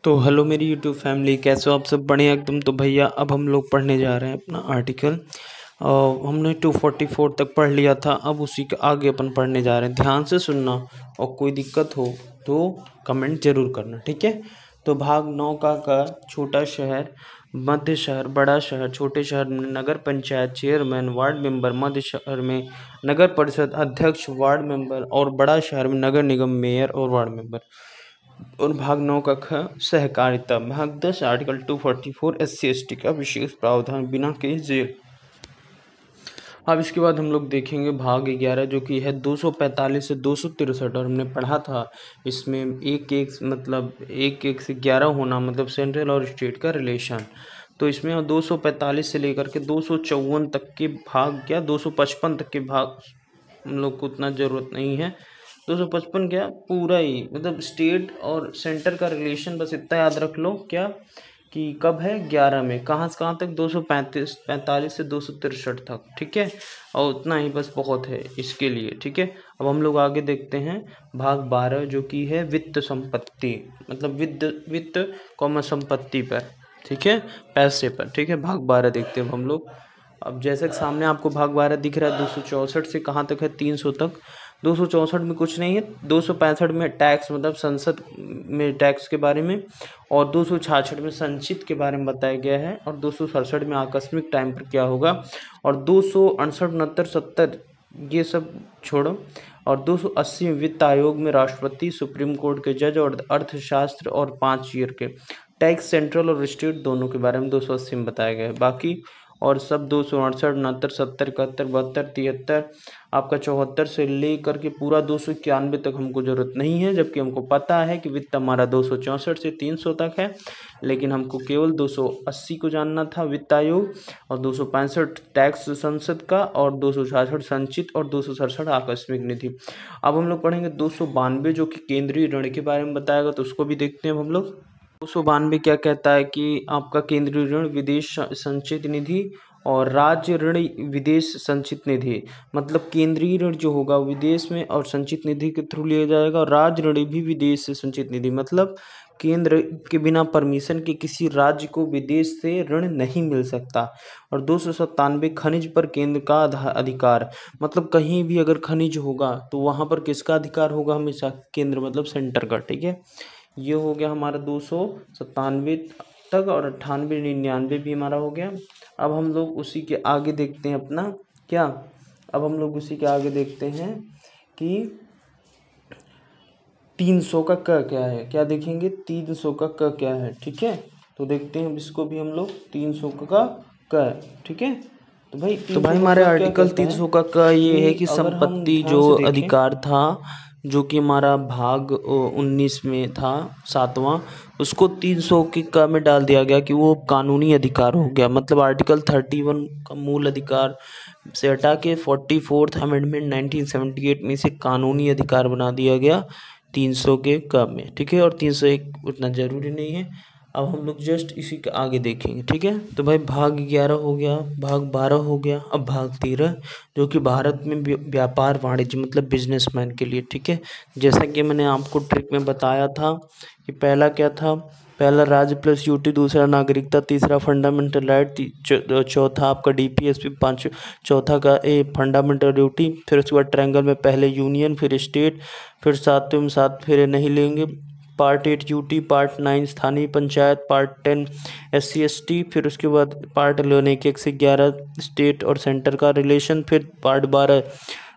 तो हेलो मेरी YouTube family, कैसे हो आप सब? बढ़िया एकदम। तो भैया अब हम लोग पढ़ने जा रहे हैं अपना आर्टिकल। हमने 244 तक पढ़ लिया था, अब उसी के आगे अपन पढ़ने जा रहे हैं। ध्यान से सुनना और कोई दिक्कत हो तो कमेंट जरूर करना, ठीक है। तो भाग 9 का छोटा शहर, मध्य शहर, बड़ा शहर। छोटे शहर में नगर पंचायत चेयरमैन, वार्ड मेंबर। मध्य शहर में नगर परिषद अध्यक्ष, वार्ड मेंबर। और बड़ा शहर में नगर निगम मेयर और वार्ड मेंबर। और भाग 9 का ख सहकारिता। भाग 10 आर्टिकल 244 SC/ST का विशेष प्रावधान, बिना केस जेल। अब इसके बाद हम लोग देखेंगे भाग 11 जो कि है 245 से 263। और हमने पढ़ा था इसमें एक एक से 11 होना मतलब सेंट्रल और स्टेट का रिलेशन। तो इसमें 245 से लेकर के 254 तक के भाग, क्या 255 तक के भाग हम लोग को उतना ज़रूरत नहीं है। 255 क्या पूरा ही मतलब स्टेट और सेंटर का रिलेशन, बस इतना याद रख लो क्या कि कब है 11 में, कहाँ से कहाँ तक 245 से 263 तक, ठीक है। और उतना ही बस बहुत है इसके लिए, ठीक है। अब हम लोग आगे देखते हैं भाग 12 जो कि है वित्त संपत्ति, मतलब वित्त कॉमन संपत्ति पर, ठीक है, पैसे पर, ठीक है। भाग 12 देखते हैं हम लोग। अब जैसे कि सामने आपको भाग 12 दिख रहा है, 264 से कहाँ तक है 300 तक। 264 में कुछ नहीं है, 265 में टैक्स मतलब संसद में टैक्स के बारे में, और 266 में संचित के बारे में बताया गया है, और 267 में आकस्मिक टाइम पर क्या होगा, और 268, 69, 70 ये सब छोड़ो, और 280 में वित्त आयोग में राष्ट्रपति, सुप्रीम कोर्ट के जज और अर्थशास्त्र, और 5 ईयर के टैक्स सेंट्रल और स्टेट दोनों के बारे में 280 में बताया गया है। बाकी और सब 268, 69, 70, 71, 72, 73, आपका 74 से लेकर के पूरा 291 तक हमको ज़रूरत नहीं है, जबकि हमको पता है कि वित्त हमारा 264 से 300 तक है, लेकिन हमको केवल 280 को जानना था वित्त आयोग, और 265 टैक्स संसद का, और 266 संचित, और 267 आकस्मिक निधि। अब हम लोग पढ़ेंगे 292 जो कि केंद्रीय ऋण के बारे में बताएगा, तो उसको भी देखते हैं हम लोग। 292 क्या कहता है कि आपका केंद्रीय ऋण, विदेश संचित निधि, और राज्य ऋण विदेश संचित निधि। मतलब केंद्रीय ऋण जो होगा विदेश में और संचित निधि के थ्रू लिया जाएगा, और राज्य ऋण भी विदेश से संचित निधि, मतलब केंद्र के बिना परमिशन के किसी राज्य को विदेश से ऋण नहीं मिल सकता। और 297 खनिज पर केंद्र का अधिकार, मतलब कहीं भी अगर खनिज होगा तो वहाँ पर किसका अधिकार होगा, हमेशा केंद्र मतलब सेंटर का, ठीक है। ये हो गया हमारा 297 तक, और 98, 99 भी हमारा हो गया। अब हम लोग उसी के आगे देखते हैं अपना क्या, अब हम लोग उसी के आगे देखते हैं कि 300 का क क्या है, क्या देखेंगे 300 का क क्या है, ठीक है। तो देखते हैं इसको भी हम लोग 300 का क, ठीक है। तो भाई हमारे आर्टिकल 300 का क ये है कि संपत्ति जो अधिकार था, जो कि हमारा भाग 19 में था 7वां, उसको 300 के क में डाल दिया गया कि वो कानूनी अधिकार हो गया। मतलब आर्टिकल 31 का मूल अधिकार से हटा के 44th अमेंडमेंट 1978 में से कानूनी अधिकार बना दिया गया 300 के क में, ठीक है। और 301 उतना ज़रूरी नहीं है। अब हम लोग जस्ट इसी के आगे देखेंगे, ठीक है। तो भाई भाग 11 हो गया, भाग 12 हो गया। अब भाग 13 जो कि भारत में व्यापार वाणिज्य मतलब बिजनेसमैन के लिए, ठीक है। जैसा कि मैंने आपको ट्रिक में बताया था कि पहला क्या था, पहला राज्य प्लस यूटी, दूसरा नागरिकता, तीसरा फंडामेंटल राइट, चौथा आपका डीपीएसपी, चौथा का फंडामेंटल ड्यूटी। फिर उसके बाद ट्रायंगल में पहले यूनियन, फिर स्टेट, फिर 7वें में 7 फेरे नहीं लेंगे। पार्ट 8 यूटी, पार्ट 9 स्थानीय पंचायत, पार्ट 10 SC/ST, फिर उसके बाद पार्ट 11 1 से 11 स्टेट और सेंटर का रिलेशन, फिर पार्ट 12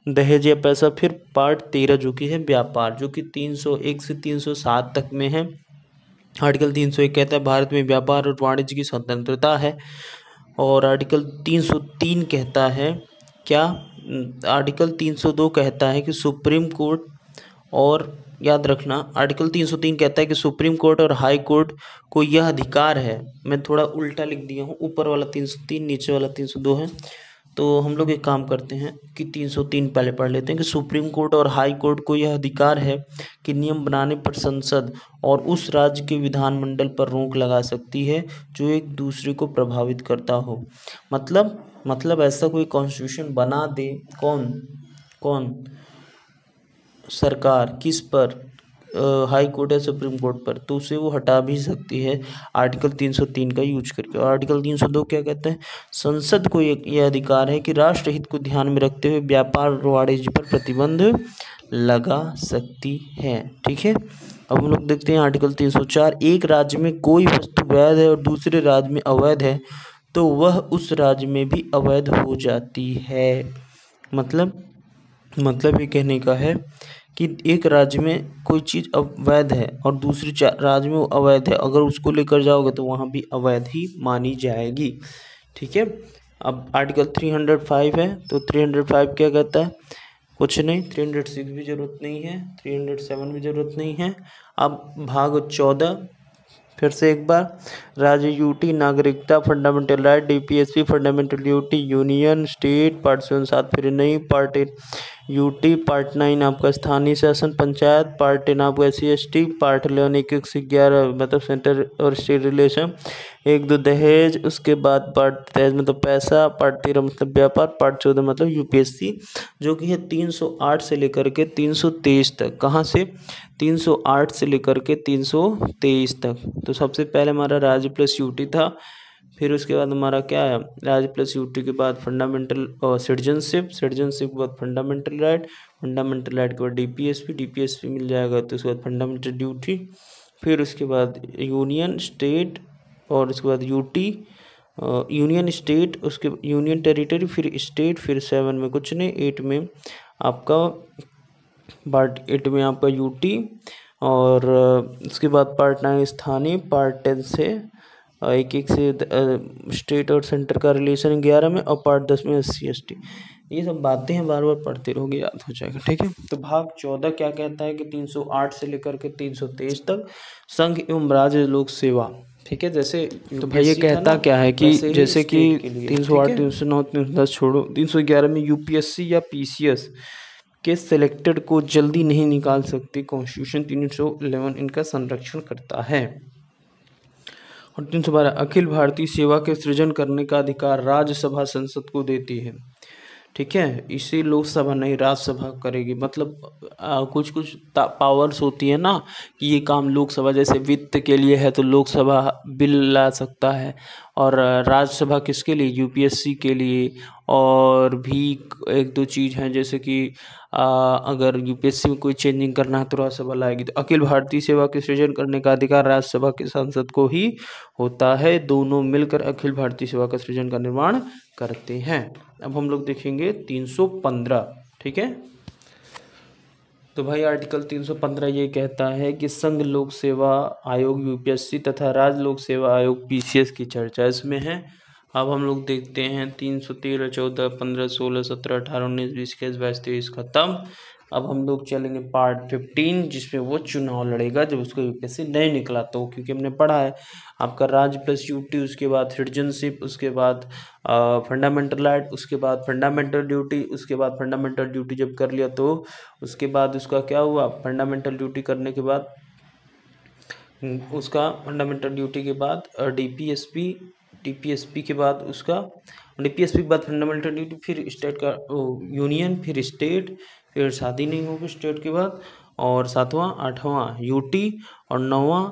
दहेज या पैसा, फिर पार्ट 13 जो कि है व्यापार, जो कि 301 से 307 तक में है। आर्टिकल 301 कहता है भारत में व्यापार और वाणिज्य की स्वतंत्रता है। और आर्टिकल 303 कहता है क्या, आर्टिकल 302 कहता है कि सुप्रीम कोर्ट, और याद रखना आर्टिकल 303 कहता है कि सुप्रीम कोर्ट और हाई कोर्ट को यह अधिकार है, मैं थोड़ा उल्टा लिख दिया हूँ, ऊपर वाला 303 नीचे वाला 302 है। तो हम लोग एक काम करते हैं कि 303 पहले पढ़ लेते हैं कि सुप्रीम कोर्ट और हाई कोर्ट को यह अधिकार है कि नियम बनाने पर संसद और उस राज्य के विधानमंडल पर रोक लगा सकती है जो एक दूसरे को प्रभावित करता हो। मतलब ऐसा कोई कॉन्स्टिट्यूशन बना दे, कौन सरकार, किस पर, हाई कोर्ट या सुप्रीम कोर्ट पर, तो उसे वो हटा भी सकती है आर्टिकल 303 का यूज करके। और आर्टिकल 302 क्या कहते हैं, संसद को यह अधिकार है कि राष्ट्रहित को ध्यान में रखते हुए व्यापार और वाणिज्य पर प्रतिबंध लगा सकती है। ठीक है, अब हम लोग देखते हैं आर्टिकल 304, एक राज्य में कोई वस्तु वैध है और दूसरे राज्य में अवैध है तो वह उस राज्य में भी अवैध हो जाती है। मतलब ये कहने का है कि एक राज्य में कोई चीज़ अवैध है और दूसरे राज्य में वो अवैध है, अगर उसको लेकर जाओगे तो वहाँ भी अवैध ही मानी जाएगी। ठीक है, अब आर्टिकल 305 है, तो 305 क्या कहता है, कुछ नहीं, 306 भी जरूरत नहीं है, 307 भी जरूरत नहीं है। अब भाग 14 फिर से एक बार, राज्य यूटी, नागरिकता, fundamental right, DPSP, fundamental duty, union, state, part 7 7 फिर नहीं, पार्ट 8 यूटी, पार्ट 9 आपका स्थानीय शासन पंचायत, पार्ट 10 आपका SC/ST, पार्ट 11 1 से 11 मतलब सेंटर और स्टेट रिलेशन, 1 2 दहेज, उसके बाद पार्ट 13 मतलब पैसा, पार्ट 13 मतलब व्यापार, पार्ट 14 मतलब यूपीएससी, जो कि है 308 से लेकर के 323 तक। कहाँ से, 308 से लेकर के 323 तक। तो सबसे पहले हमारा राज्य प्लस यूटी था, फिर उसके बाद हमारा क्या है, राज्य प्लस यूटी के बाद फंडामेंटल सिटीजनशिप, सिटीजनशिप के बाद फंडामेंटल राइट, फंडामेंटल राइट के बाद डीपीएसपी मिल जाएगा, तो उसके बाद फंडामेंटल ड्यूटी, फिर उसके बाद यूनियन, स्टेट, और उसके बाद यूटी, यूनियन, स्टेट, उसके यूनियन टेरिटरी, फिर स्टेट, फिर 7 में कुछ नहीं, 8 में आपका पार्ट 8 में आपका यूटी, और उसके बाद पार्ट 9 स्थानीय, पार्ट 10 से एक एक से स्टेट और सेंटर का रिलेशन 11 में, और पार्ट 10 में SC/ST। ये सब बातें हैं, बार बार पढ़ते रहोगे याद हो जाएगा। ठीक है, तो भाग 14 क्या कहता है कि 308 से लेकर के 323 तक संघ एवं राज्य लोक सेवा। ठीक है, जैसे तो भाई ये कहता क्या है कि जैसे कि 308 309 310 छोड़ो, 311 में यूपीएससी या पीसीएस के सिलेक्टेड को जल्दी नहीं निकाल सकती, कॉन्स्टिट्यूशन 311 इनका संरक्षण करता है। और 312 अखिल भारतीय सेवा के सृजन करने का अधिकार राज्यसभा संसद को देती है। ठीक है, इसी लोकसभा नहीं राज्यसभा करेगी, मतलब कुछ कुछ पावर्स होती है ना कि ये काम लोकसभा, जैसे वित्त के लिए है तो लोकसभा बिल ला सकता है, और राज्यसभा किसके लिए, यूपीएससी के लिए, और भी एक दो चीज़ हैं जैसे कि अगर यूपीएससी में कोई चेंजिंग करना है तो राज्यसभा लाएगी। तो अखिल भारतीय सेवा के सृजन करने का अधिकार राज्यसभा के सांसद को ही होता है, दोनों मिलकर अखिल भारतीय सेवा का सृजन का निर्माण करते हैं। अब हम लोग देखेंगे 315। ठीक है, तो भाई आर्टिकल 315 ये कहता है कि संघ लोक सेवा आयोग यूपीएससी तथा राज्य लोक सेवा आयोग पीसीएस की चर्चा इसमें है। अब हम लोग देखते हैं 313, 14, 15, 16, 17, 18, 19, 20, 21, 22, 23 खत्म। अब हम लोग चलेंगे पार्ट 15 जिसमें वो चुनाव लड़ेगा जब उसको यूपीएससी नहीं निकला तो, क्योंकि हमने पढ़ा है आपका राज्य प्लस यूटी, उसके बाद सिटीजनशिप, उसके बाद फंडामेंटल राइट, उसके बाद फंडामेंटल ड्यूटी, उसके बाद फंडामेंटल ड्यूटी जब कर लिया तो उसके बाद उसका क्या हुआ, फंडामेंटल ड्यूटी करने के बाद उसका फंडामेंटल ड्यूटी के बाद डीपीएसपी के बाद उसका डीपीएसपी के बाद फंडामेंटल ड्यूटी, फिर स्टेट का यूनियन, फिर स्टेट, फिर शादी नहीं होगी स्टेट के बाद, और 7वां 8वां यूटी, और 9वां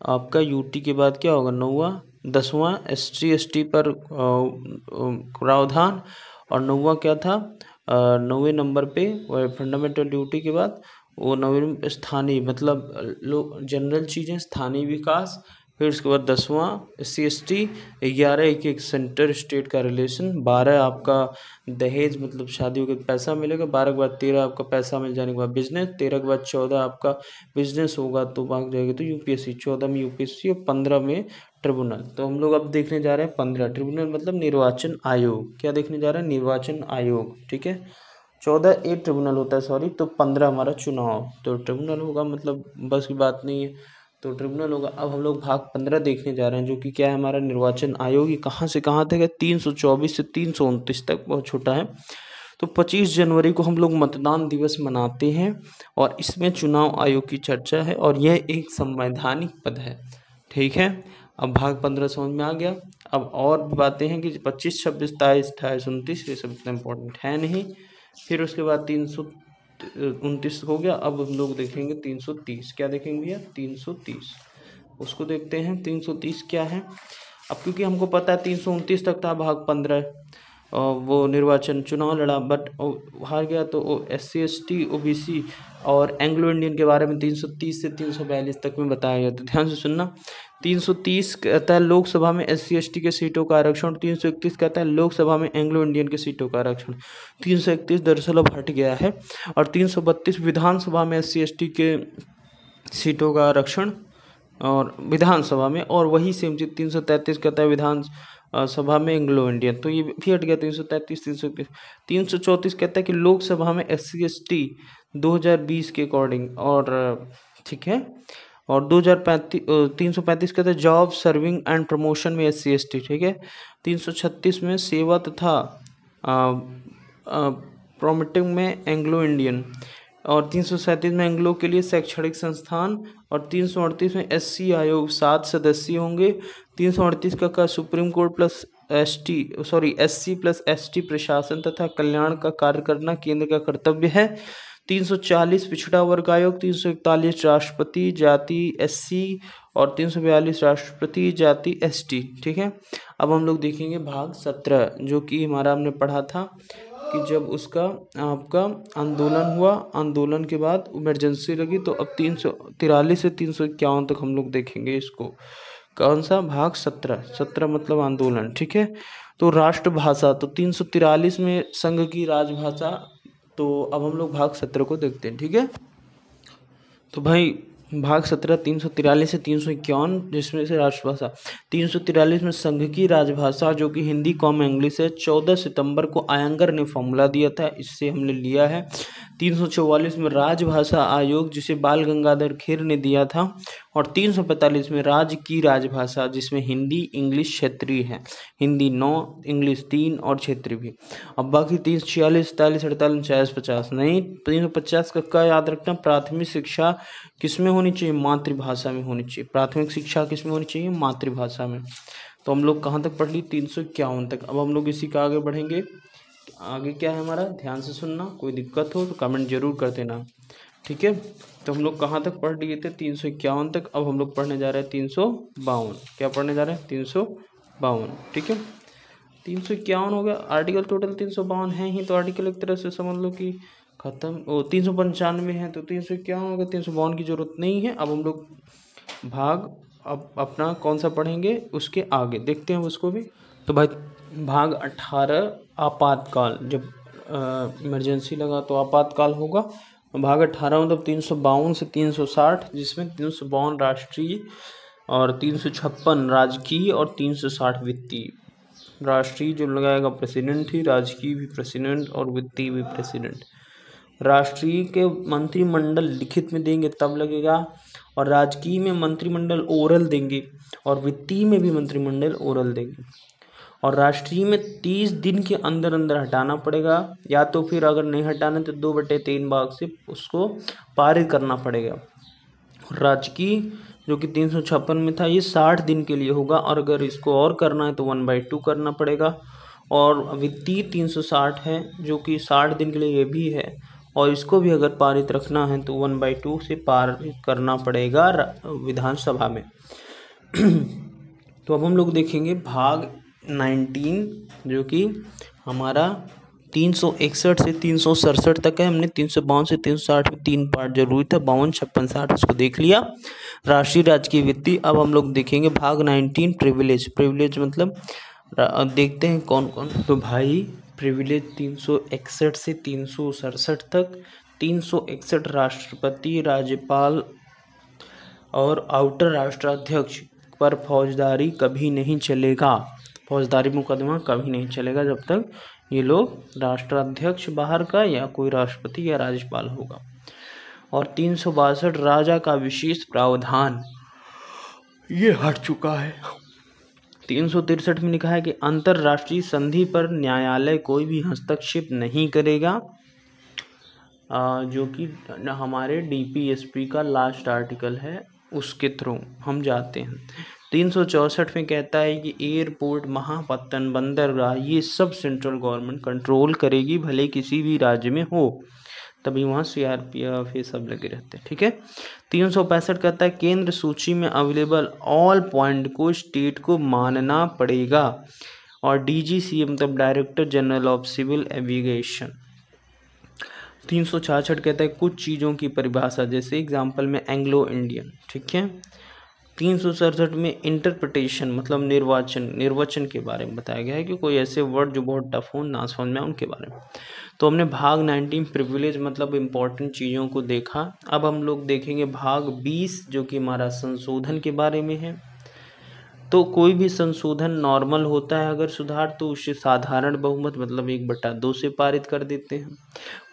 आपका यूटी के बाद क्या होगा 9वां 10वां SC/ST पर प्रावधान, और 9वां क्या था 9वें नंबर पे फंडामेंटल ड्यूटी के बाद वो 9वें स्थानीय मतलब जनरल चीज़ें, स्थानीय विकास, फिर उसके बाद 10वां SC/ST, 11 एक एक सेंटर स्टेट का रिलेशन, 12 आपका दहेज मतलब शादियों के पैसा मिलेगा, 12 के बाद 13 आपका पैसा मिल जाने के बाद बिजनेस, 13 के बाद 14 आपका बिजनेस होगा तो भाग जाएगा तो यूपीएससी, 14 में यूपीएससी और 15 में ट्रिब्यूनल। तो हम लोग अब देखने जा रहे हैं 15 ट्रिब्यूनल मतलब निर्वाचन आयोग। क्या देखने जा रहे हैं, निर्वाचन आयोग। ठीक है, 14 एक ट्रिब्यूनल होता है सॉरी, तो 15 हमारा चुनाव, तो ट्रिब्यूनल होगा मतलब बस की बात नहीं है, तो ट्रिब्यूनल होगा। अब हम लोग भाग 15 देखने जा रहे हैं जो कि क्या है हमारा निर्वाचन आयोग। ये कहाँ से कहाँ तक है, 324 से 329 तक, बहुत छोटा है। तो 25 जनवरी को हम लोग मतदान दिवस मनाते हैं और इसमें चुनाव आयोग की चर्चा है और यह एक संवैधानिक पद है। ठीक है, अब भाग 15 समझ में आ गया। अब और भी बातें हैं कि 25, 26, 27, 28, 29 ये सब इतना इम्पोर्टेंट है नहीं। फिर उसके बाद 29 हो गया। अब हम लोग देखेंगे 330, क्या देखेंगे भैया 330, उसको देखते हैं 330 क्या है। अब क्योंकि हमको पता है 329 तक था भाग 15, और वो निर्वाचन चुनाव लड़ा बट हार गया, तो SC ST OBC और एंग्लो इंडियन के बारे में 330 से 342 तक में बताया गया। तो ध्यान से सुनना, 330 कहता है लोकसभा में SC ST के सीटों का आरक्षण, 331 कहता है लोकसभा में एंग्लो इंडियन के सीटों का आरक्षण, 331 दरअसल अब हट गया है, और 332 विधानसभा में SC ST के सीटों का आरक्षण और विधानसभा में, और वही सेम चीज 333 कहता है विधान सभा में एंग्लो इंडियन, तो ये भी हट गया 333 331। 334 कहता है कि लोकसभा में SC ST 2020 के अकॉर्डिंग, और ठीक है, और 335 कहता है जॉब सर्विंग एंड प्रमोशन में SC ST, ठीक है। 336 में सेवा तथा प्रोमोटिंग में एंग्लो इंडियन, और 337 में एंग्लो के लिए शैक्षणिक संस्थान, और 338 में SC आयोग 7 सदस्य होंगे। 338 का supreme court plus SC plus ST प्रशासन तथा कल्याण का कार्य करना केंद्र का कर्तव्य है। 340 पिछड़ा वर्ग आयोग, 341 राष्ट्रपति जाति SC, और 342 राष्ट्रपति जाति ST, ठीक है। अब हम लोग देखेंगे भाग 17, जो कि हमारा हमने पढ़ा था कि जब उसका आपका आंदोलन हुआ, आंदोलन के बाद इमरजेंसी लगी, तो अब 343 से 351 तक हम लोग देखेंगे इसको। कौन सा भाग 17 मतलब आंदोलन, ठीक है। तो राष्ट्रभाषा, तो 343 में संघ की राजभाषा, तो अब हम लोग भाग 17 को देखते हैं, ठीक है। तो भाई भाग 17 343 से 351, जिसमें से राष्ट्रभाषा 343 में संघ की राजभाषा जो कि हिंदी कॉम इंग्लिश है, 14 सितंबर को आयंगर ने फॉर्मूला दिया था, इससे हमने लिया है। 344 में राजभाषा आयोग, जिसे बाल गंगाधर खेर ने दिया था, और 345 में राज्य की राजभाषा, जिसमें हिंदी इंग्लिश क्षेत्रीय है, हिंदी 9 इंग्लिश 3 और क्षेत्रीय भी। अब बाकी 346 47 48 49 50 नहीं, 350 का क्या याद रखना, प्राथमिक शिक्षा किसमें होनी चाहिए, मातृभाषा में होनी चाहिए। प्राथमिक शिक्षा किसमें होनी चाहिए, मातृभाषा में। तो हम लोग कहाँ तक पढ़ ली, 351 तक। अब हम लोग इसी का आगे बढ़ेंगे। आगे क्या है हमारा, ध्यान से सुनना, कोई दिक्कत हो तो कमेंट जरूर कर देना, ठीक है। तो हम लोग कहाँ तक पढ़ लिए थे, 351 तक। अब हम लोग पढ़ने जा रहे हैं 352, क्या पढ़ने जा रहे हैं 352, ठीक है। 351 हो गया, आर्टिकल टोटल 352 है ही, तो आर्टिकल एक तरह से समझ लो कि खत्म। 395 है, तो 351 हो गया, 352 की जरूरत नहीं है। अब हम लोग भाग अब अपना कौन सा पढ़ेंगे, उसके आगे देखते हैं उसको भी। तो भाई भाग 18 आपातकाल, जब इमरजेंसी लगा तो आपातकाल होगा। भाग 18 मतलब 352 से 360, जिसमें 352 राष्ट्रीय और 356 राजकीय और 360 वित्तीय। राष्ट्रीय जो लगाएगा प्रेसिडेंट ही, राजकीय भी प्रेसिडेंट और वित्तीय भी प्रेसिडेंट। राष्ट्रीय के मंत्रिमंडल लिखित में देंगे तब लगेगा, और राजकीय में मंत्रिमंडल ओरल देंगे, और वित्तीय में भी मंत्रिमंडल ओरल देंगे। और राष्ट्रीय में 30 दिन के अंदर अंदर हटाना पड़ेगा, या तो फिर अगर नहीं हटाना तो 2/3 भाग से उसको पारित करना पड़ेगा। राजकीय जो कि 356 में था, ये 60 दिन के लिए होगा, और अगर इसको और करना है तो 1/2 करना पड़ेगा। और वित्तीय 360 है, जो कि 60 दिन के लिए ये भी है, और इसको भी अगर पारित रखना है तो 1/2 से पारित करना पड़ेगा विधानसभा में। तो अब हम लोग देखेंगे भाग 19, जो कि हमारा 361 से 367 तक है। हमने 352 से 360 में 3 पार्ट जरूरी था, 52 56 60 उसको देख लिया। राष्ट्रीय राजकीय वित्तीय। अब हम लोग देखेंगे भाग 19 प्रिविलेज मतलब देखते हैं कौन कौन। तो भाई प्रिविलेज 361 से 367 तक। 361 राष्ट्रपति, राज्यपाल और आउटर राष्ट्राध्यक्ष पर फौजदारी कभी नहीं चलेगा, फौजदारी मुकदमा कभी नहीं चलेगा जब तक ये लोग राष्ट्राध्यक्ष बाहर का या कोई राष्ट्रपति या राज्यपाल होगा। और 362 राजा का विशेष प्रावधान, ये हट चुका है। 363 में लिखा है कि अंतरराष्ट्रीय संधि पर न्यायालय कोई भी हस्तक्षेप नहीं करेगा, जो कि हमारे DPSP का लास्ट आर्टिकल है, उसके थ्रू हम जाते हैं। 364 में कहता है कि एयरपोर्ट, महापत्तन, बंदरगाह ये सब सेंट्रल गवर्नमेंट कंट्रोल करेगी, भले किसी भी राज्य में हो। तभी वहाँ CRPF ये सब लगे रहते हैं। ठीक है। 365 कहता है केंद्र सूची में अवेलेबल ऑल पॉइंट को स्टेट को मानना पड़ेगा। और DGCA मतलब director general of civil aviation. 366 कहता है कुछ चीज़ों की परिभाषा, जैसे एग्जाम्पल में एंग्लो इंडियन। ठीक है। 367 में इंटरप्रिटेशन मतलब निर्वचन के बारे में बताया गया है कि कोई ऐसे वर्ड जो बहुत टफ हो, ना समझ में आए, उनके बारे में। तो हमने भाग 19 प्रिविलेज मतलब इम्पोर्टेंट चीज़ों को देखा। अब हम लोग देखेंगे भाग 20 जो कि हमारा संशोधन के बारे में है। तो कोई भी संशोधन नॉर्मल होता है अगर सुधार, तो उसे साधारण बहुमत मतलब 1/2 से पारित कर देते हैं।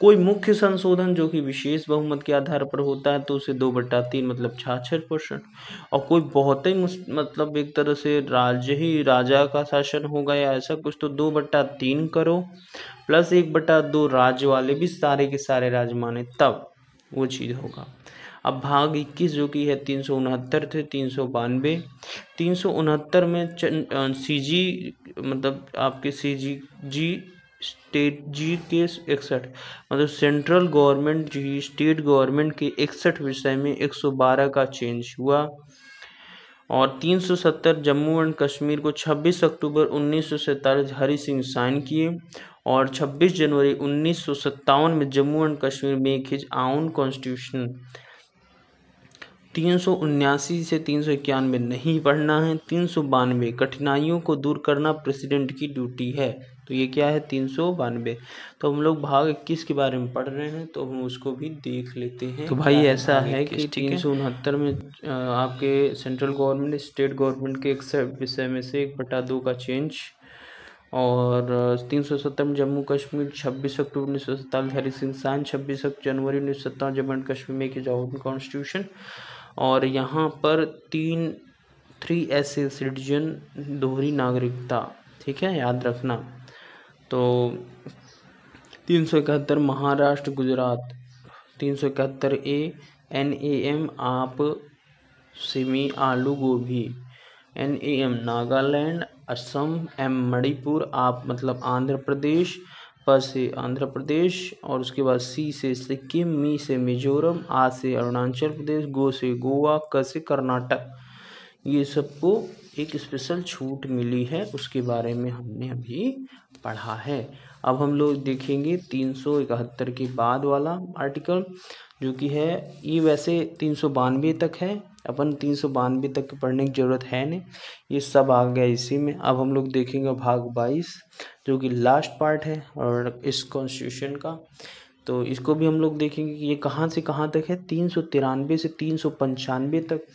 कोई मुख्य संशोधन जो कि विशेष बहुमत के आधार पर होता है तो उसे 2/3 मतलब 66%। और कोई बहुत ही मतलब एक तरह से राज्य ही राजा का शासन होगा या ऐसा कुछ, तो 2/3 करो प्लस 1/2 राज्य वाले भी सारे के सारे राज्य माने, तब वो चीज़ होगा। अब भाग 21 जो कि है 369 थे 392। 369 में CG मतलब आपके CG स्टेट जी के 61 मतलब सेंट्रल गवर्नमेंट जी स्टेट गवर्नमेंट के 61 विषय में 112 का चेंज हुआ। और 370 जम्मू एंड कश्मीर को 26 अक्टूबर 1947 हरि सिंह साइन किए। और 26 जनवरी 1957 में जम्मू एंड कश्मीर में एक हिज आउन कॉन्स्टिट्यूशन। 379 से 391 नहीं पढ़ना है। 392 कठिनाइयों को दूर करना प्रेसिडेंट की ड्यूटी है। तो ये क्या है 392। तो हम लोग भाग 21 के बारे में पढ़ रहे हैं तो हम उसको भी देख लेते हैं। तो भाई ऐसा है कि 369 में आपके सेंट्रल गवर्नमेंट स्टेट गवर्नमेंट के 61 विषय में से 1/2 का चेंज। और 370 में जम्मू कश्मीर 26 अक्टूबर 1947 हरि सिंह साइन, 26 जनवरी 1957 जम्मू एंड कश्मीर में की जाओ कॉन्स्टिट्यूशन। और यहाँ पर 3 ऐसे सिटीजन दोहरी नागरिकता। ठीक है, याद रखना। तो 371 महाराष्ट्र गुजरात। 371A NAM आप सिमी आलू गोभी। NAM नागालैंड असम। M मणिपुर आप मतलब आंध्र प्रदेश। प से आंध्र प्रदेश। और उसके बाद C से सिक्किम, मी से मिजोरम, आ से अरुणाचल प्रदेश, गो से गोवा, क से कर्नाटक। ये सबको एक स्पेशल छूट मिली है, उसके बारे में हमने अभी पढ़ा है। अब हम लोग देखेंगे 371 के बाद वाला आर्टिकल जो कि है, ये वैसे 392 तक है, अपन 392 तक पढ़ने की ज़रूरत है नहीं, ये सब आ गया इसी में। अब हम लोग देखेंगे भाग 22 जो कि लास्ट पार्ट है और इस कॉन्स्टिट्यूशन का। तो इसको भी हम लोग देखेंगे कि ये कहाँ से कहाँ तक है, 393 से 395 तक।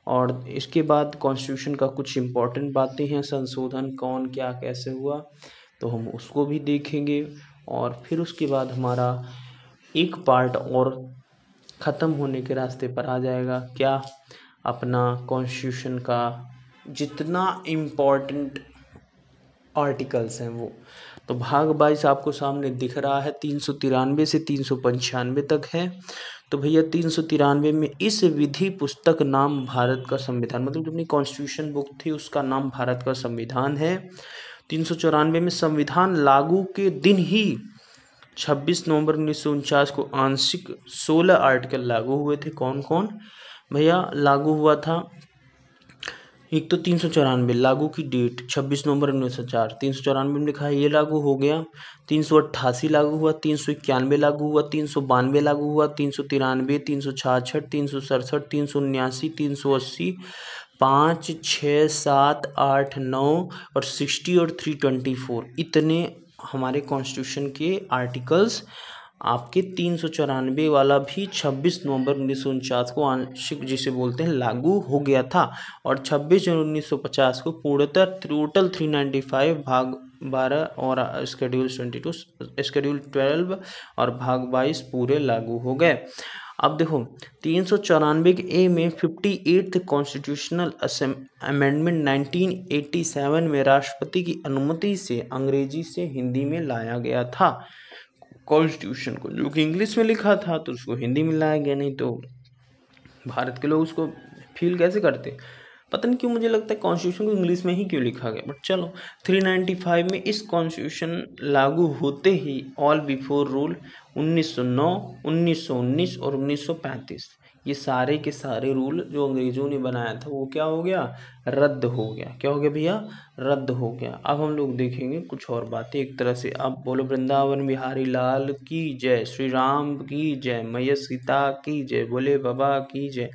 और इसके बाद कॉन्स्टिट्यूशन का कुछ इम्पोर्टेंट बातें हैं, संशोधन कौन क्या कैसे हुआ, तो हम उसको भी देखेंगे। और फिर उसके बाद हमारा एक पार्ट और ख़त्म होने के रास्ते पर आ जाएगा, क्या, अपना कॉन्स्टिट्यूशन का जितना इम्पोर्टेंट आर्टिकल्स हैं वो। तो भाग 22 आपको सामने दिख रहा है, 393 से 395 तक है। तो भैया 393 में इस विधि पुस्तक नाम भारत का संविधान, मतलब जो अपनी कॉन्स्टिट्यूशन बुक थी उसका नाम भारत का संविधान है। 394 में संविधान लागू के दिन ही 26 नवंबर 1949 को आंशिक 16 आर्टिकल लागू हुए थे। कौन कौन भैया लागू हुआ था? एक तो 394 लागू की डेट 26 नवंबर 1904, 394 में लिखा है ये लागू हो गया। 388 लागू हुआ, 391 लागू हुआ, 392 लागू हुआ, 393, 366, 367, 379, 380, 5, 6, 7, 8, 9 और 60 और 324 इतने हमारे कॉन्स्टिट्यूशन के आर्टिकल्स आपके 394 वाला भी 26 नवंबर 1949 को आंशिक जिसे बोलते हैं लागू हो गया था। और 26 जनवरी 1950 को पूर्णतः टोटल 395 भाग 12 और शेड्यूल 12 और भाग 22 पूरे लागू हो गए। अब देखो 394 के ए में 58th कॉन्स्टिट्यूशनल अमेंडमेंट 1987 में राष्ट्रपति की अनुमति से अंग्रेजी से हिंदी में लाया गया था। कॉन्स्टिट्यूशन को जो कि इंग्लिश में लिखा था तो उसको हिंदी में लाया गया, नहीं तो भारत के लोग उसको फील कैसे करते। पता नहीं क्यों मुझे लगता है कॉन्स्टिट्यूशन को इंग्लिश में ही क्यों लिखा गया, बट चलो। 395 में इस कॉन्स्टिट्यूशन लागू होते ही ऑल बिफोर रूल 1909, 1919 और 1935 ये सारे के सारे रूल जो अंग्रेजों ने बनाया था वो क्या हो गया, रद्द हो गया। क्या हो गया भैया, रद्द हो गया। अब हम लोग देखेंगे कुछ और बातें एक तरह से। अब बोलो वृंदावन बिहारी लाल की जय, श्री राम की जय, मैया सीता की जय, बोले बाबा की जय।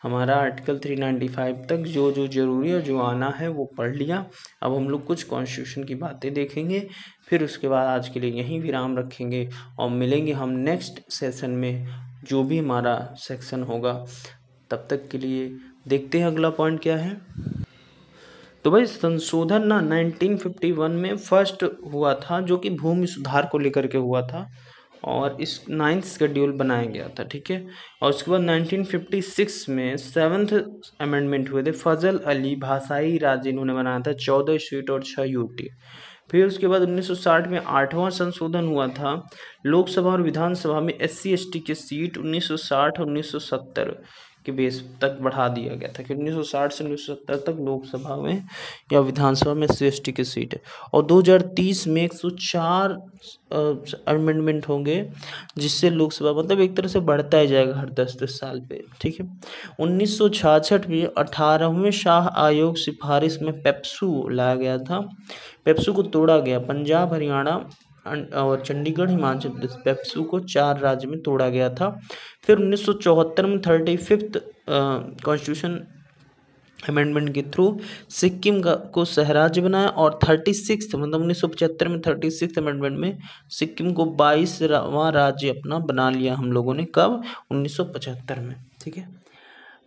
हमारा आर्टिकल 395 तक जो जो जरूरी है, जो आना है वो पढ़ लिया। अब हम लोग कुछ कॉन्स्टिट्यूशन की बातें देखेंगे, फिर उसके बाद आज के लिए यहीं विराम रखेंगे और मिलेंगे हम नेक्स्ट सेशन में, जो भी हमारा सेक्शन होगा। तब तक के लिए देखते हैं अगला पॉइंट क्या है। तो भाई संशोधन ना 1951 में फर्स्ट हुआ था, जो कि भूमि सुधार को लेकर के हुआ था और इस 9th शेड्यूल बनाया गया था, ठीक है। और उसके बाद 1956 में 7th अमेंडमेंट हुए थे। फजल अली भाषाई राज्य इन्होंने बनाया था, 14 सीट और 6 यूटी। फिर उसके बाद 1960 में 8वां संशोधन हुआ था। लोकसभा और विधानसभा में SC ST के सीट 1960 और 1970 के बेस तक बढ़ा दिया गया था कि 1960 से 1970 तक लोकसभा में या विधानसभा में SC ST की सीट है। और 2030 में 104 अमेंडमेंट होंगे, जिससे लोकसभा मतलब एक तरह से बढ़ता ही जाएगा हर 10-10 साल पे, ठीक है। 1966 में 18वें शाह आयोग सिफारिश में पेप्सू लाया गया था। पेप्सू को तोड़ा गया। पंजाब, हरियाणा और चंडीगढ़, हिमाचल प्रदेश, पेप्सू को 4 राज्य में तोड़ा गया था। फिर 1974 में 35th कॉन्स्टिट्यूशन अमेंडमेंट के थ्रू सिक्किम को सहराज्य बनाया और 36 मतलब 1975 में 36 अमेंडमेंट में सिक्किम को 22वां राज्य अपना बना लिया हम लोगों ने। कब, 1975 में, ठीक है।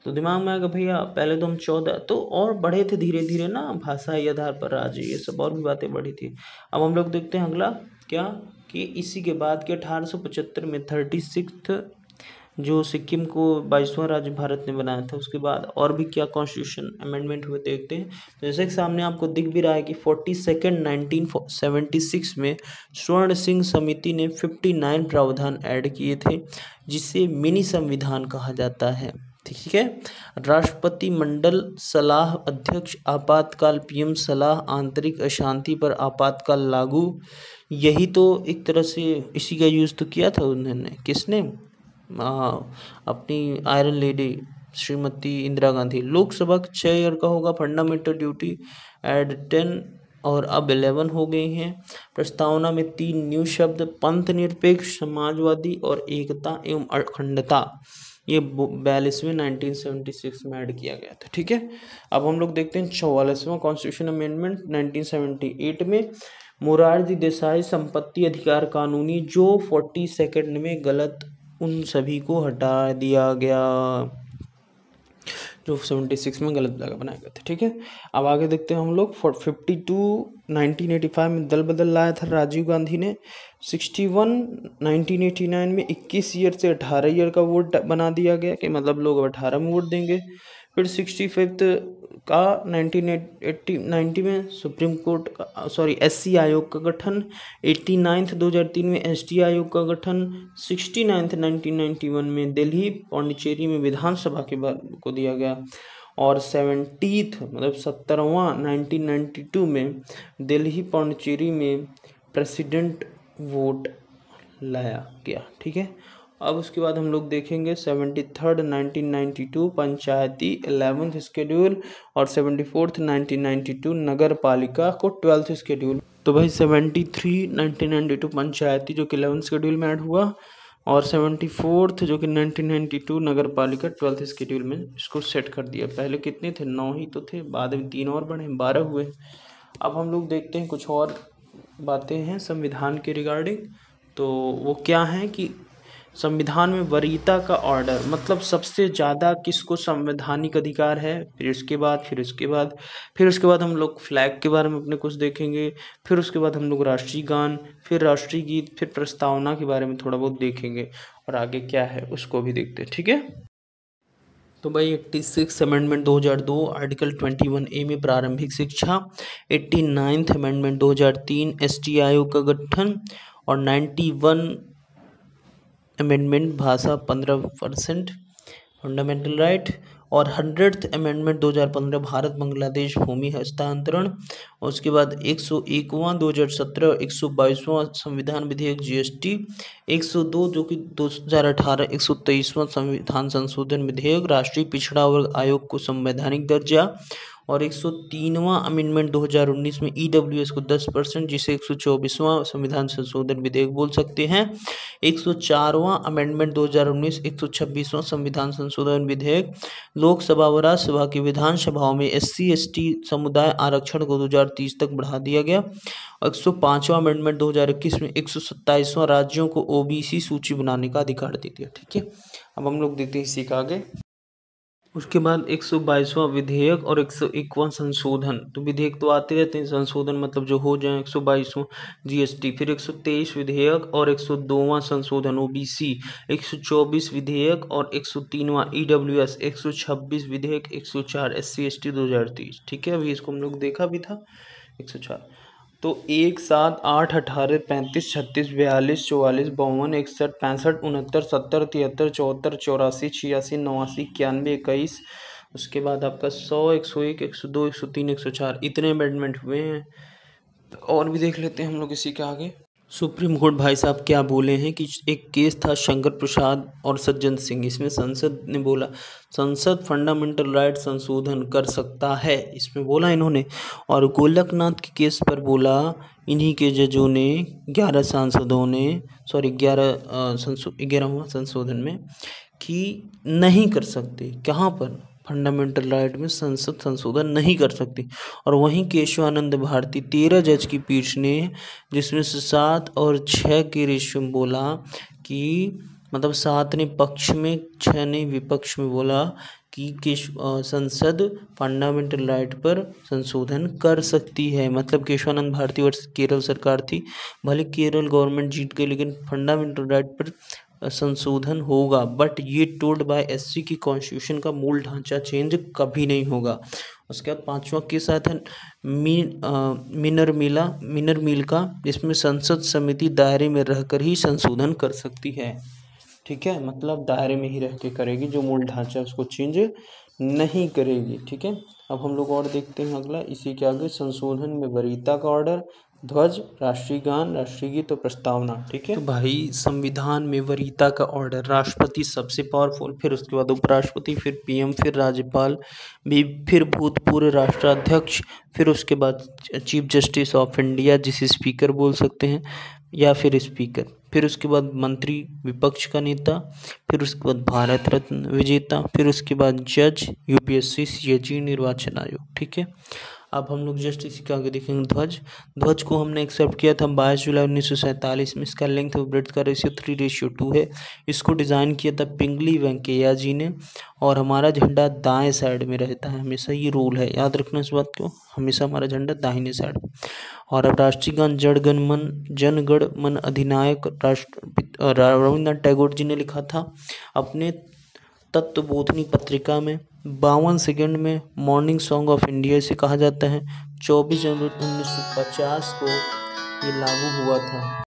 तो दिमाग में आएगा भैया पहले तो हम 14 तो और बढ़े थे धीरे धीरे ना, भाषाई आधार पर राज्य, ये सब और भी बातें बढ़ी थी। अब हम लोग देखते हैं अगला क्या, कि इसी के बाद के 1875 में 36th जो सिक्किम को 22वां राज्य भारत ने बनाया था, उसके बाद और भी क्या कॉन्स्टिट्यूशन अमेंडमेंट हुए देखते हैं। तो जैसे कि सामने आपको दिख भी रहा है कि 42nd 1976 में स्वर्ण सिंह समिति ने 59 प्रावधान ऐड किए थे, जिसे मिनी संविधान कहा जाता है, ठीक है। राष्ट्रपति मंडल सलाह, अध्यक्ष आपातकाल, PM सलाह, आंतरिक अशांति पर आपातकाल लागू। यही तो एक तरह से इसी का यूज़ तो किया था उन्होंने, किसने, अपनी iron lady Shrimati Indira Gandhi. Lok Sabha 6 year का होगा। फंडामेंटल ड्यूटी एड 10 और अब 11 हो गई हैं। प्रस्तावना में 3 न्यू शब्द, पंथ निरपेक्ष, समाजवादी और एकता एवं अखंडता, ये 42वें 1976 में ऐड किया गया था, ठीक है। अब हम लोग देखते हैं 44वां कॉन्स्टिट्यूशन अमेंडमेंट 1978 में। मोरारजी देसाई संपत्ति अधिकार कानूनी, जो 42nd में गलत, उन सभी को हटा दिया गया, जो 76 में गलत बनाया गया था, ठीक है। अब आगे देखते हैं हम लोग 52 1985 में दल बदल लाया था राजीव गांधी ने। 61 1989 में 21 ईयर से 18 ईयर का वोट बना दिया गया, कि मतलब लोग अब 18 में वोट देंगे। फिर 65th का 1990 में सुप्रीम कोर्ट का SC आयोग का गठन। 89th 2003 में ST आयोग का गठन। 69th 1991 में दिल्ली पौंडीचेरी में विधानसभा को दिया गया। और 70th मतलब 70वां 1992 में दिल्ली पौंडीचेरी में प्रेसिडेंट वोट लाया गया, ठीक है। अब उसके बाद हम लोग देखेंगे 73rd 1992 पंचायती 11th शेड्यूल और 74th 1992 नगर पालिका को 12th शेड्यूल। तो भाई 73 1992 पंचायती जो कि 11th शेड्यूल में ऐड हुआ, और 74th जो कि 1992 नगर पालिका 12th शेड्यूल में इसको सेट कर दिया। पहले कितने थे, 9 ही तो थे, बाद में 3 और बढ़े, 12 हुए। अब हम लोग देखते हैं कुछ और बातें हैं संविधान के रिगार्डिंग। तो वो क्या है कि संविधान में वरीयता का ऑर्डर, मतलब सबसे ज़्यादा किसको संवैधानिक अधिकार है, फिर उसके बाद हम लोग फ्लैग के बारे में अपने कुछ देखेंगे, फिर उसके बाद हम लोग राष्ट्रीय गान, फिर राष्ट्रीय गीत, फिर प्रस्तावना के बारे में थोड़ा बहुत देखेंगे, और आगे क्या है उसको भी देखते हैं, ठीक है। तो भाई 86 अमेंडमेंट 2002 आर्टिकल 21A में प्रारंभिक शिक्षा। 89th अमेंडमेंट 2003 ST आयोग का गठन, और 91 अमेंडमेंट भाषा 15% फंडामेंटल राइट, और 100th अमेंडमेंट 2015 भारत बांग्लादेश भूमि हस्तांतरण, और उसके बाद 101वां 2017 122वां संविधान विधेयक जीएसटी, 102 जो कि 2018 123वां संविधान संशोधन विधेयक राष्ट्रीय पिछड़ा वर्ग आयोग को संवैधानिक दर्जा, और 103वां अमेंडमेंट 2019 में ईडब्ल्यूएस को 10% जिसे 124वां संविधान संशोधन विधेयक बोल सकते हैं, 104वां अमेंडमेंट 2019 126वां संविधान संशोधन विधेयक लोकसभा व राज्यसभा की विधानसभाओं में SC/ST समुदाय आरक्षण को 2030 तक बढ़ा दिया गया, 105वां अमेंडमेंट 2021 में 127वां राज्यों को OBC सूची बनाने का अधिकार दे दिया। ठीक है, अब हम लोग देखते हैं इसी का आगे। उसके बाद 122वां विधेयक और 101वां संशोधन, तो विधेयक तो आते रहते हैं, संशोधन मतलब जो हो जाए। 122वां जीएसटी, फिर 123 विधेयक और 102वां संशोधन OBC, 124 विधेयक और 103वां EWS, 126 विधेयक, 104 SC/ST 2030। ठीक है, अभी इसको हम लोग देखा भी था 104। तो 1, 7, 8, 18, 35, 36, 42, 44, 52, 61, 65, 69, 70, 73, 74, 84, 86, 89, 91, 21, उसके बाद आपका 100, 101, 102, 103, 104 इतने अमेंडमेंट हुए हैं। और भी देख लेते हैं हम लोग इसी के आगे। सुप्रीम कोर्ट भाई साहब क्या बोले हैं कि एक केस था शंकर प्रसाद और सज्जन सिंह, इसमें संसद ने बोला संसद फंडामेंटल राइट संशोधन कर सकता है, इसमें बोला इन्होंने। और गोलकनाथ के केस पर बोला इन्हीं के जजों ने 11 सांसदों ने 11वां संशोधन में कि नहीं कर सकते। कहाँ पर? फंडामेंटल राइट में संसद संशोधन नहीं कर सकती। और वहीं केशवानंद भारती 13 जज की पीठ ने, जिसमें से 7 और 6 के रेशियो में बोला कि मतलब 7 ने पक्ष में 6 ने विपक्ष में बोला कि संसद फंडामेंटल राइट पर संशोधन कर सकती है। मतलब केशवानंद भारती वर्सेस केरल सरकार थी, भले केरल गवर्नमेंट जीत गई लेकिन फंडामेंटल राइट पर संशोधन होगा। बट ये टोल्ड बाय SC की कॉन्स्टिट्यूशन का मूल ढांचा चेंज कभी नहीं होगा। उसके बाद 5वां केस आया था मिनर मिल का, जिसमें संसद समिति दायरे में रहकर ही संशोधन कर सकती है। ठीक है, मतलब दायरे में ही रह के करेगी, जो मूल ढांचा है उसको चेंज नहीं करेगी। ठीक है, अब हम लोग और देखते हैं अगला इसी के आगे। संशोधन में वरीयता का ऑर्डर, ध्वज, राष्ट्रीय गान, राष्ट्रीय गीत और प्रस्तावना। ठीक है, तो भाई संविधान में वरीयता का ऑर्डर, राष्ट्रपति सबसे पावरफुल, फिर उसके बाद उपराष्ट्रपति, फिर PM, फिर राज्यपाल, फिर भूतपूर्व राष्ट्राध्यक्ष, फिर उसके बाद चीफ जस्टिस ऑफ इंडिया जिसे स्पीकर बोल सकते हैं या फिर स्पीकर, फिर उसके बाद मंत्री विपक्ष का नेता, फिर उसके बाद भारत रत्न विजेता, फिर उसके बाद जज, UPSC, CAG, निर्वाचन आयोग। ठीक है, अब हम लोग जस्ट इसी के आगे देखेंगे। ध्वज को हमने एक्सेप्ट किया था 22 जुलाई 1947 में। इसका लेंथ और ब्रेड्थ का रेशियो 3:2 है। इसको डिज़ाइन किया था पिंगली वेंकैया जी ने। और हमारा झंडा दाएं साइड में रहता है हमेशा, ये रूल है, याद रखना इस बात को, हमेशा हमारा झंडा दाहिने साइड। और अब राष्ट्रीय गान जन गण मन अधिनायक रविन्द्रनाथ टैगोर जी ने लिखा था अपने तत्वबोधिनी पत्रिका में। 52 सेकंड में मॉर्निंग सॉन्ग ऑफ इंडिया से कहा जाता है। 24 जनवरी 1950 को ये लागू हुआ था।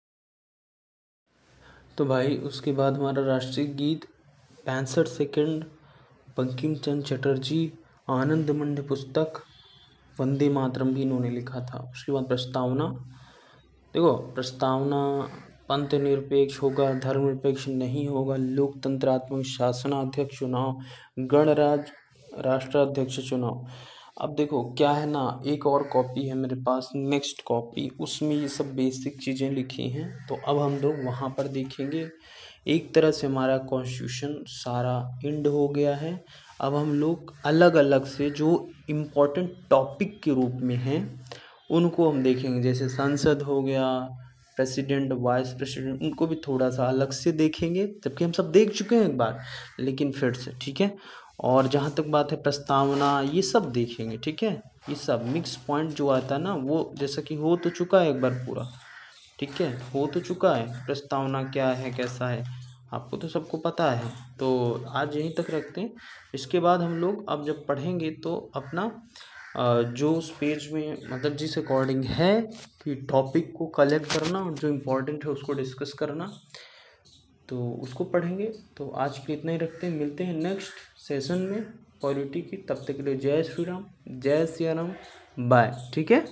तो भाई उसके बाद हमारा राष्ट्रीय गीत 65 सेकंड बंकिम चंद्र चटर्जी आनंद मंड पुस्तक वंदे मातरम भी इन्होंने लिखा था। उसके बाद प्रस्तावना, देखो प्रस्तावना पंथ निरपेक्ष होगा, धर्मनिरपेक्ष नहीं होगा, लोकतंत्रात्मक शासनाध्यक्ष चुनाव, गणराज राष्ट्राध्यक्ष चुनाव। अब देखो क्या है ना, एक और कॉपी है मेरे पास, नेक्स्ट कॉपी, उसमें ये सब बेसिक चीज़ें लिखी हैं, तो अब हम लोग वहाँ पर देखेंगे। एक तरह से हमारा कॉन्स्टिट्यूशन सारा एंड हो गया है। अब हम लोग अलग अलग से जो इम्पोर्टेंट टॉपिक के रूप में हैं उनको हम देखेंगे, जैसे संसद हो गया, प्रेसिडेंट, वाइस प्रेसिडेंट, उनको भी थोड़ा सा अलग से देखेंगे, जबकि हम सब देख चुके हैं एक बार, लेकिन फिर से। ठीक है, और जहाँ तक बात है प्रस्तावना, ये सब देखेंगे। ठीक है, ये सब मिक्स पॉइंट जो आता है ना, वो जैसा कि हो तो चुका है एक बार पूरा। ठीक है, हो तो चुका है, प्रस्तावना क्या है कैसा है आपको तो सबको पता है। तो आज यहीं तक रखते हैं। इसके बाद हम लोग अब जब पढ़ेंगे तो अपना जो उस पेज में मतलब जिस अकॉर्डिंग है कि टॉपिक को कलेक्ट करना और जो इम्पोर्टेंट है उसको डिस्कस करना, तो उसको पढ़ेंगे। तो आज के लिए इतना ही रखते हैं, मिलते हैं नेक्स्ट सेशन में। क्वालिटी की। तब तक के लिए जय श्री राम, जय सिया राम, बाय। ठीक है।